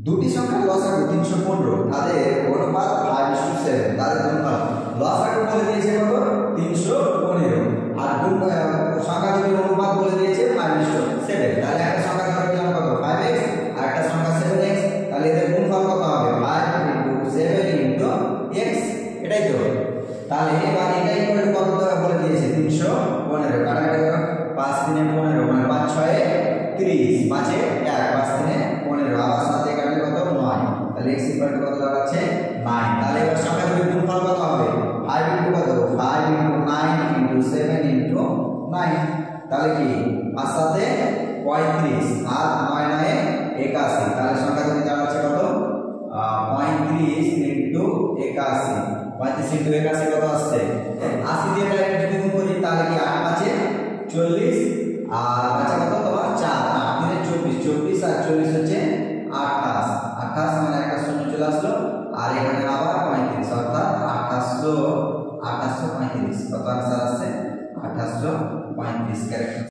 দুটি সংখ্যার লসাগু 315 তাদের অনুপাত 5:7 তাদের অনুপাত লসাগু বলে দিয়েছে কত 315 আর সংখ্যা দুটির অনুপাত বলে দিয়েছে 5:7 তাহলে একটা সংখ্যা ধরে দিলাম কত 5x আর একটা সংখ্যা 7x তাহলে এদের গুণফল কত হবে 5 * 7 * x এটাই তো তাহলে এবার এটা ইকুয়াল কত বলে দিয়েছে 315 কাটাকাটি করো 5 × 3 = 15 মানে 5 × 6 = 30 5 এ 1 5 × 3 = 15 আবার সাথে কাটলে কত 9 তাহলে x ইকুয়াল কত দাঁড়াচ্ছে 9 তাহলে এবার সংখ্যা দুটির গুণফল কত হবে 5 * কত 5 * 9 * 7 * 9 তাহলে কি 5 সাথে 35 আর 9 9 এ 81 তাহলে সংখ্যা দুটি দাঁড়াচ্ছে কত 35 * 81 35 * 81 কত আসছে 80 দিয়ে ডাইরেক্ট যদি গুণ করি তাহলে কি 8 5 এ 40 আর বাকি কত তোমার 4 8 দিনে 24 24 আর 40 হচ্ছে 28 28 মানে একটা শূন্য চলে আসলো আর এখানে আবার 35 অর্থাৎ 2835 কত आंसर আসছে 2835 কারেক্ট।